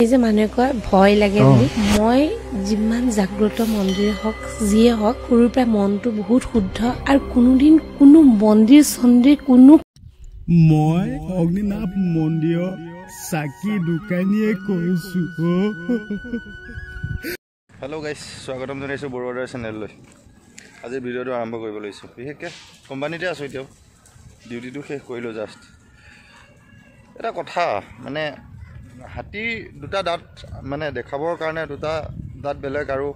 এই যে মানুহে কয় ভয় লাগে বুলি মই যিমান জাগ্ৰত মন্দিৰ হওক যিয়ে হওক সৰুৰ পৰা মনটো বহুত শুদ্ধ আৰু কোনোদিন কোনো মন্দিৰ চন্দিৰ কোনো মই অগ্নিনাভ মন্দিৰ চাকি দোকানীয়ে কৈছো। হেল্ল' গাইজ, স্বাগতম জনাইছোঁ বৰুৱাৰ চেনেললৈ। আজিৰ ভিডিঅ'টো আৰম্ভ কৰিব লৈছোঁ। বিশেষকৈ কোম্পানীতে আছোঁ, এতিয়াও ডিউটিটো শেষ কৰিলোঁ জাষ্ট। এটা কথা মানে হাতীৰ দুটা দাঁত মানে দেখাবৰ কাৰণে দুটা দাঁত বেলেগ আৰু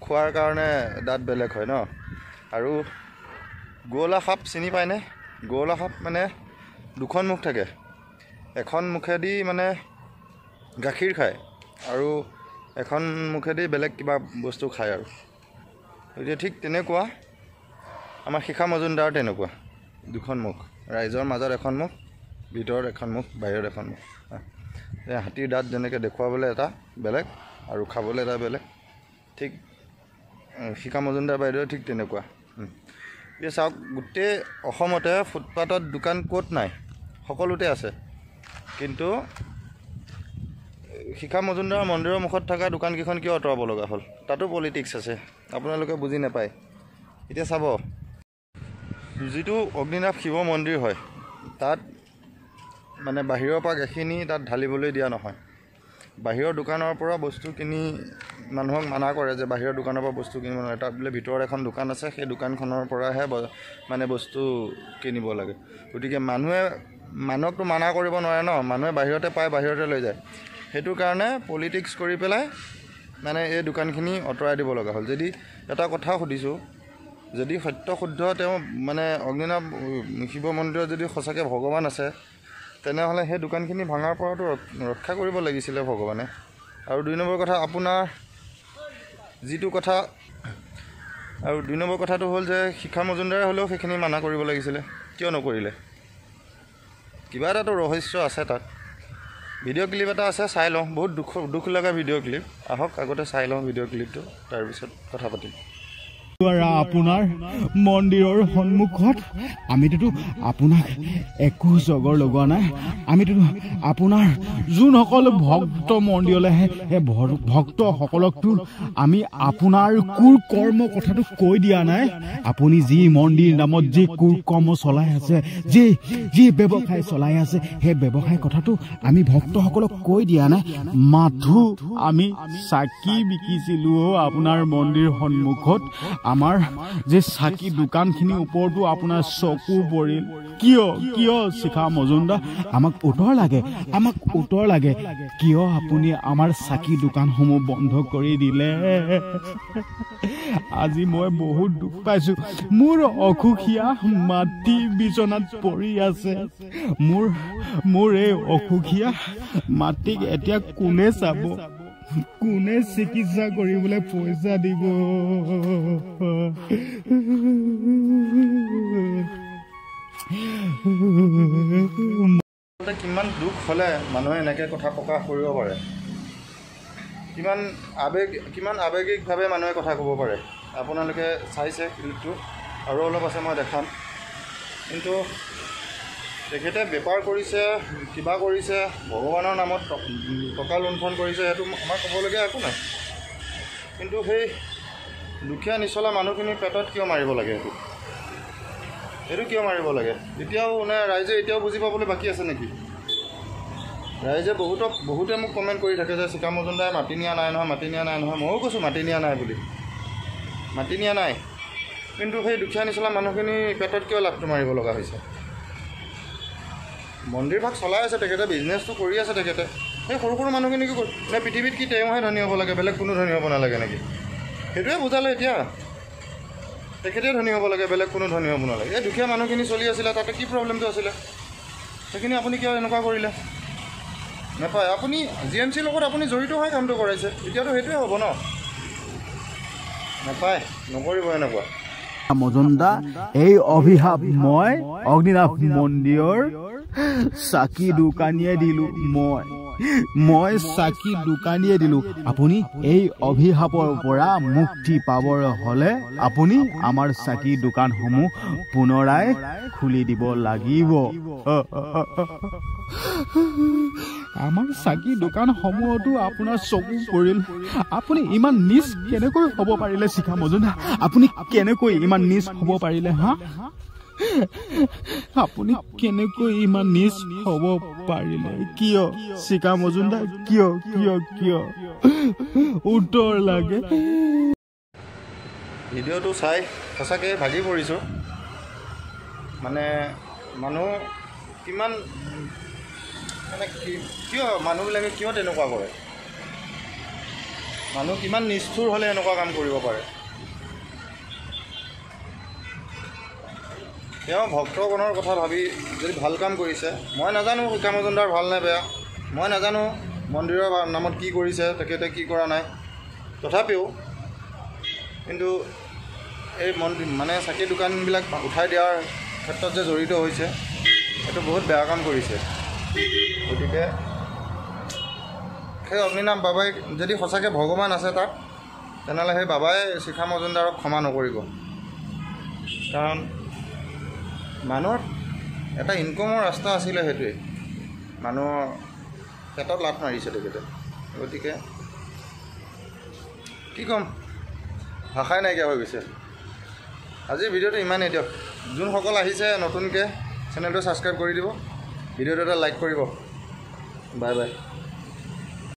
খোৱাৰ কাৰণে দাঁত বেলেগ হয় ন। আৰু গোৱালা সাপ চিনি পায়নে? গোৱালা সাপ মানে দুখন মুখ থাকে, এখন মুখেদি মানে গাখীৰ খায় আৰু এখন মুখেদি বেলেগ কিবা বস্তু খায়। আৰু এতিয়া ঠিক তেনেকুৱা আমাৰ শিখা মজুমদাৰ তেনেকুৱা দুখন মুখ, ৰাইজৰ মাজত এখন মুখ, ভিতৰত এখন মুখ, বাহিৰত এখন মুখ। হাতীৰ দাঁত যেনেকৈ দেখুৱাবলৈ এটা বেলেগ আৰু খাবলৈ এটা বেলেগ, ঠিক শিখা মজুমদাৰ বাইদেউ ঠিক তেনেকুৱা। এতিয়া চাওক, গোটেই অসমতে ফুটপাথত দোকান ক'ত নাই? সকলোতে আছে। কিন্তু শিখা মজুমদাৰ মন্দিৰৰ মুখত থকা দোকানকেইখন কিয় আঁতৰাব লগা হ'ল? তাতো পলিটিক্স আছে, আপোনালোকে বুজি নাপায়। এতিয়া চাব, যিটো অগ্নিনাভ শিৱ মন্দিৰ হয় তাত মানে বাহিৰৰ পৰা গাখীৰ নি তাত ঢালিবলৈ দিয়া নহয়। বাহিৰৰ দোকানৰ পৰা বস্তু কিনি মানুহক মানা কৰে যে বাহিৰৰ দোকানৰ পৰা বস্তু কিনিব নোৱাৰে। তাত বোলে ভিতৰত এখন দোকান আছে, সেই দোকানখনৰ পৰাহে মানে বস্তু কিনিব লাগে। গতিকে মানুহকতো মানা কৰিব নোৱাৰে ন, মানুহে বাহিৰতে পায়, বাহিৰতে লৈ যায়। সেইটো কাৰণে পলিটিক্স কৰি পেলাই মানে এই দোকানখিনি আঁতৰাই দিব লগা হ'ল। যদি এটা কথা সুধিছোঁ, যদি সত্য শুদ্ধ তেওঁ মানে অগ্নিনাভ শিৱ মন্দিৰত যদি সঁচাকৈ ভগৱান আছে, তেনেহ'লে সেই দোকানখিনি ভাঙাৰ পৰাতো ৰক্ষা কৰিব লাগিছিলে ভগৱানে। আৰু দুই নম্বৰ কথা, আপোনাৰ যিটো কথা, আৰু দুই নম্বৰ কথাটো হ'ল যে শিখা মজুমদাৰে হ'লেও সেইখিনি মানা কৰিব লাগিছিলে, কিয় নকৰিলে? কিবা এটাতো ৰহস্য আছে তাত। ভিডিঅ' ক্লিপ এটা আছে, চাই লওঁ। বহুত দুখ লগা ভিডিঅ' ক্লিপ। আহক আগতে চাই লওঁ ভিডিঅ' ক্লিপটো, তাৰপিছত কথা পাতিম। আপোনাৰ মন্দিৰৰ সন্মুখত আমিতো আপোনাক একো জগৰ লগোৱা নাই। আমিতো আপোনাৰ যোনসকল ভক্ত মন্দিৰলৈ আহে সেই ভক্তসকলকতো আমি আপোনাৰ কুৰ কৰ্ম কথাটো কৈ দিয়া নাই। আপুনি যি মন্দিৰ নামত যি কুৰ কৰ্ম চলাই আছে, যি ব্যৱসায় চলাই আছে, সেই ব্যৱসায় কথাটো আমি ভক্তসকলক কৈ দিয়া নাই। মাথো আমি চাকি বিকিছিলোঁ আপোনাৰ মন্দিৰ সন্মুখত। আমাৰ যে চাকি দোকানখিনিৰ ওপৰতো আপোনাৰ চকু পৰিল। কিয় শিখা মজুমদাৰ আমাক উত্তৰ লাগে, কিয় আপুনি আমাৰ চাকি দোকানসমূহ বন্ধ কৰি দিলে? আজি মই বহুত দুখ পাইছোঁ। মোৰ অসুখীয়া মাতৃ বিচনাত পৰি আছে। মোৰ এই অসুখীয়া মাতৃক এতিয়া কোনে চাব? কোনে চিকিৎসা কৰিবলৈ পইচা দিব? কিমান দুখ হ'লে মানুহে এনেকৈ কথা প্ৰকাশ কৰিব পাৰে? কিমান আৱেগিকভাৱে মানুহে কথা ক'ব পাৰে? আপোনালোকে চাইছে ক্লিপটো, আৰু অলপ আছে মই দেখাম। কিন্তু তেখেতে বেপাৰ কৰিছে, কিবা কৰিছে, ভগৱানৰ নামত টকা লুণ্ঠন কৰিছে, সেইটো আমাৰ ক'বলগীয়া একো নাই। কিন্তু সেই দুখীয়া নিচলা মানুহখিনিৰ পেটত কিয় মাৰিব লাগে? সেইটো কিয় মাৰিব লাগে? এতিয়াও ৰাইজে এতিয়াও বুজি পাবলৈ বাকী আছে নেকি? ৰাইজে বহুতে মোক কমেণ্ট কৰি থাকে যে শিখা মজুমদাৰে মাতি নিয়া নাই নহয়। ময়ো কৈছোঁ মাতি নিয়া নাই বুলি, মাতি নিয়া নাই। কিন্তু সেই দুখীয়া নিচলা মানুহখিনি পেটত কিয় লাভটো মাৰিব লগা হৈছে? মন্দিৰ ভাগ চলাই আছে তেখেতে, বিজনেছটো কৰি আছে তেখেতে। সেই সৰু মানুহখিনি কি নে পৃথিৱীত কি তেওঁহে ধনী হ'ব লাগে, বেলেগ কোনো ধনী হ'ব নালাগে নেকি? সেইটোৱে বুজালে এতিয়া। তেখেতে ধনী হ'ব লাগে, বেলেগ কোনো ধনী হ'ব নালাগে। এই দুখীয়া মানুহখিনি চলি আছিলে, তাতে কি প্ৰব্লেমটো আছিলে? সেইখিনি আপুনি কিয় এনেকুৱা কৰিলে? নাপায়। আপুনি GMCৰ লগত আপুনি জড়িত হৈ কামটো কৰাইছে, এতিয়াতো সেইটোৱে হ'ব ন? নাপায়, নকৰিব এনেকুৱা। মজুমদাৰ, এই অভিশাপ মই অগ্নিনাভ মন্দিৰৰ চাকি দোকানীয়ে দিলোঁ। মই চাকি দোকানীয়ে দিলোঁ। আপুনি এই অভিশাপৰ পৰা মুক্তি পাবৰ হ'লে আপুনি আমাৰ চাকি দোকানসমূহ পুনৰাই খুলি দিব লাগিব। আমাৰ চাকি দোকানসমূহতো আপোনাৰ চকু পৰিল আপুনি ইমান নিজ কেনেকৈ হ'ব পাৰিলে শিখা মজুমদাৰ আপুনি কেনেকৈ ইমান নিজ হ'ব পাৰিলে হা আপুনি কেনেকৈ ইমান নিজ হ'ব পাৰিলে কিয় শিখা মজুমদাৰ কিয় কিয় কিয় উত্তৰ লাগে ভিডিঅ'টো চাই সঁচাকৈ ভাগি পৰিছোঁ মানে মানুহ কিমান মানে কিয় মানুহবিলাকে কিয় তেনেকুৱা কৰে মানুহ কিমান নিষ্ঠুৰ হ'লে এনেকুৱা কাম কৰিব পাৰে তেওঁ ভক্তগণৰ কথা ভাবি যদি ভাল কাম কৰিছে মই নাজানো শিখা মজুমদাৰ ভাল নে বেয়া মই নাজানো মন্দিৰৰ নামত কি কৰিছে তেখেতে কি কৰা নাই তথাপিও কিন্তু এই মন্দিৰ মানে চাকি দোকানবিলাক উঠাই দিয়াৰ ক্ষেত্ৰত যে জড়িত হৈছে এইটো বহুত বেয়া কাম কৰিছে গতিকে সেই অগ্নিনাভ বাবাই যদি সঁচাকৈ ভগৱান আছে তাত তেনেহ'লে সেই বাবাই শিখা মজুমদাৰক ক্ষমা নকৰিব কাৰণ মানুহৰ এটা ইনকমৰ ৰাস্তা আছিলে সেইটোৱে মানুহৰ পেটত লাট মাৰিছে তেখেতে গতিকে কি ক'ম ভাষাই নাইকিয়া হৈ গৈছে আজিৰ ভিডিঅ'টো ইমানেই দিয়ক যোনসকল আহিছে নতুনকৈ চেনেলটো ছাবস্ক্ৰাইব কৰি দিব ভিডিঅ'টো এটা লাইক কৰিব বাই বাই